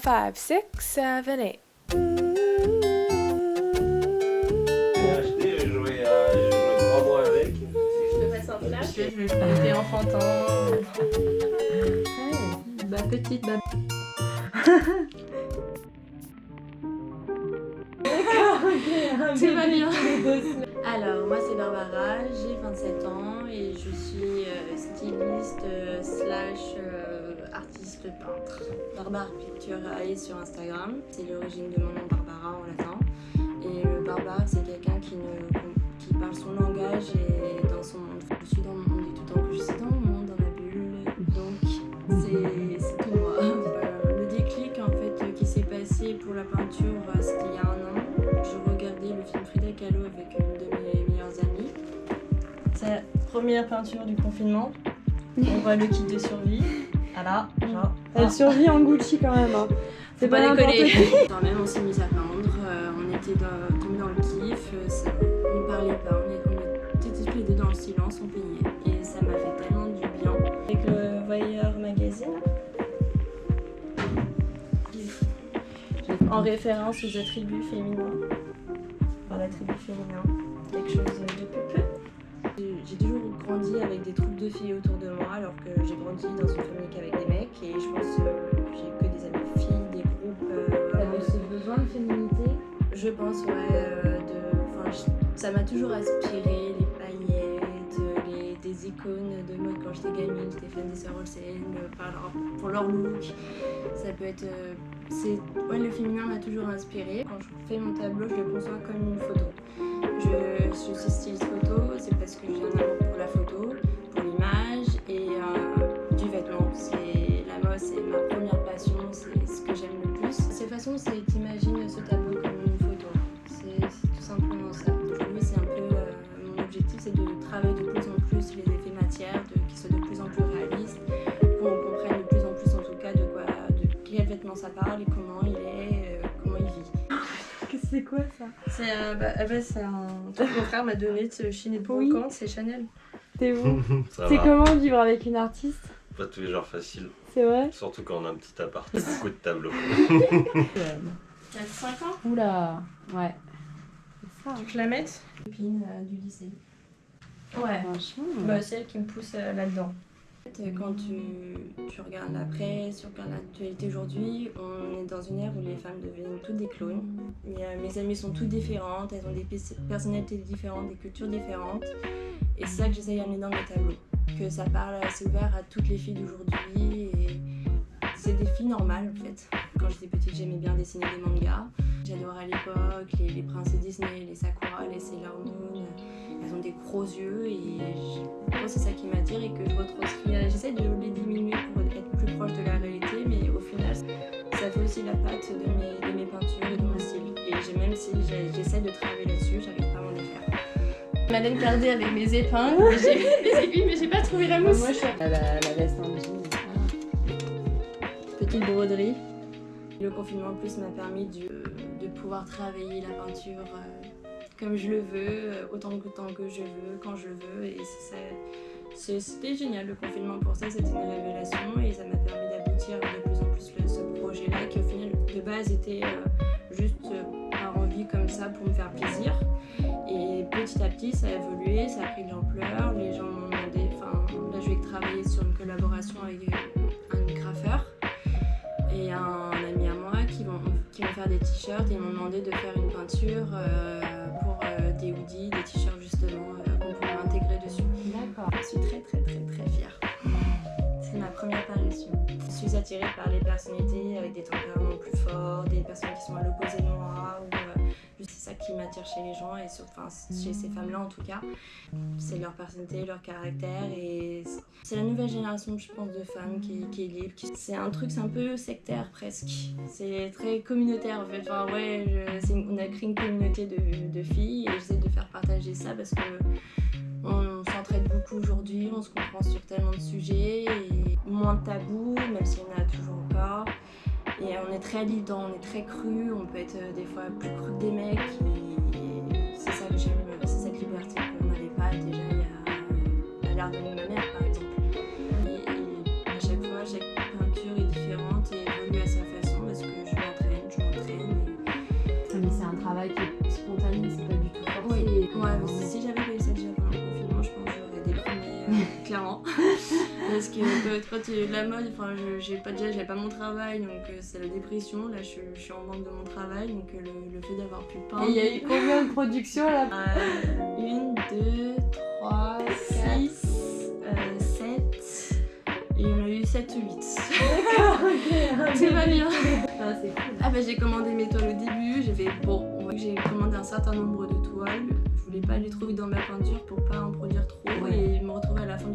5, 6, 7, 8. J'ai acheté, j'ai joué 3 mois avec. Je te passe un flash. Je vais côté enfantin. Bah petite, bah. Tout va bien. Alors, moi c'est Barbara, j'ai 27 ans et je suis styliste slash artiste peintre. Barbara Picture est sur Instagram, c'est l'origine de mon nom Barbara en latin. Et le barbare c'est quelqu'un qui parle son langage et dans son monde. Je suis dans mon monde et tout le temps que je suis dans mon monde, dans ma bulle. Donc c'est tout moi. Le déclic en fait qui s'est passé pour la peinture, c'était il y a 1 an. Je regardais le film Frida Kahlo avec une de mes meilleures amies. C'est la première peinture du confinement. On voit le kit de survie. Voilà, genre. Elle survit en Gucci quand même. Hein. C'est pas décoller. Quand même, on s'est mis à peindre. On était tombés dans le kiff. On parlait pas. On était tous les deux dans le silence. On peignait. Et ça m'a fait tellement du bien. Avec le Voyeur magazine. En référence aux attributs féminins. Enfin, l'attribut féminin. Quelque chose de peu. J'ai toujours grandi avec des troupes de filles autour de moi, alors que j'ai grandi dans une famille qu'avec des mecs. Et je pense que j'ai que des amis filles, des groupes. T'avais ce besoin de féminité? Je pense, ouais. Ça m'a toujours inspiré, les paillettes, des icônes de mode quand j'étais gamine. J'étais fan des sœurs Olsen, pour leur look. Ça peut être. Le féminin m'a toujours inspiré. Quand je fais mon tableau, je le conçois comme une photo. Je suis styliste photo, c'est parce que j'ai un amour pour la photo, pour l'image et du vêtement. La mode, c'est ma première passion, c'est ce que j'aime le plus. De cette façon, c'est t'imagines ce tableau comme une photo. C'est tout simplement ça. Aujourd'hui, c'est un peu mon objectif, c'est de travailler de plus en plus les effets matières, qu'ils soient de plus en plus réalistes, qu'on comprenne de plus en plus en tout cas de quel vêtement ça parle et comment il est, comment il vit. C'est quoi ça? C'est mon frère m'a donné de ce chiner de brocante, c'est Chanel. T'es où? Ça C'est va. comment vivre avec une artiste? Pas tous les jours facile. C'est vrai? Surtout quand on a un petit appart, beaucoup de tableaux. Il y a 5 ans. Oula, ouais. C'est ça. Tu veux que je la mette? Copine du lycée. Ouais. Franchement. C'est elle qui me pousse là-dedans. Quand tu regardes la presse, tu regardes l'actualité aujourd'hui, on est dans une ère où les femmes deviennent toutes des clones. Mes amies sont toutes différentes, elles ont des personnalités différentes, des cultures différentes. Et c'est ça que j'essaye d'amener dans mes tableaux. Que ça parle, c'est ouvert à toutes les filles d'aujourd'hui. Et c'est des filles normales en fait. Quand j'étais petite, j'aimais bien dessiner des mangas. J'adorais à l'époque les princesses Disney, les Sakura, les Sailor Moon. Elles ont des gros yeux et je pense que c'est ça qui m'attire et que je retranscris. J'essaie de les diminuer pour être plus proche de la réalité, mais au final, ça fait aussi la patte de mes peintures et de mon style. Et même si j'essaie de travailler là-dessus, j'arrive pas à m'en défaire. Madeleine Cardé avec mes épingles, j'ai mis mes aiguilles, mais j'ai pas trouvé la mousse. Moi, je suis la veste en jean. Petite broderie. Le confinement en plus m'a permis de pouvoir travailler la peinture comme je le veux, autant de temps que je veux, quand je veux. Et c'était génial le confinement pour ça, c'était une révélation et ça m'a permis d'aboutir de plus en plus ce projet-là qui au final de base était juste par envie comme ça pour me faire plaisir. Et petit à petit ça a évolué, ça a pris de l'ampleur, les gens m'ont demandé, là je vais travailler sur une collaboration avec un graffeur et un ami à moi qui vont faire des t-shirts et ils m'ont demandé de faire une peinture pour des hoodies, des t-shirts justement qu'on pourrait intégrer dessus. D'accord. Je suis très très très très fière. C'est ma première apparition. Je suis attirée par les personnalités avec des tempéraments plus forts, des personnes qui sont à l'opposé de moi. C'est ça qui m'attire chez les gens et chez ces femmes-là en tout cas. C'est leur personnalité, leur caractère et c'est la nouvelle génération je pense de femmes qui est libre. C'est un truc, c'est un peu sectaire presque. C'est très communautaire en fait. On a créé une communauté de filles et j'essaie de faire partager ça parce que on s'entraide beaucoup aujourd'hui, on se comprend sur tellement de sujets et moins de tabous, même s'il y en a toujours encore. Et on est très libre, on est très cru, on peut être des fois plus cru que des mecs. Et c'est ça que j'aime, c'est cette liberté qu'on n'avait pas déjà à l'art de ma mère par exemple. Et à chaque fois, chaque peinture est différente et évolue à sa façon parce que clairement. Parce que quand la mode, enfin, j'avais pas mon travail, donc c'est la dépression. Là, je suis en manque de mon travail, donc le fait d'avoir plus de pain. Et il y a eu combien de productions là? 1, 2, 3, 6, 7. Et on a eu 7 ou 8. Tout va bien. Ah, c'est cool. Ah bah j'ai commandé mes toiles au début, j'ai commandé un certain nombre de toiles. Je voulais pas aller trop vite dans ma peinture pour pas en produire trop et me retrouver à la fin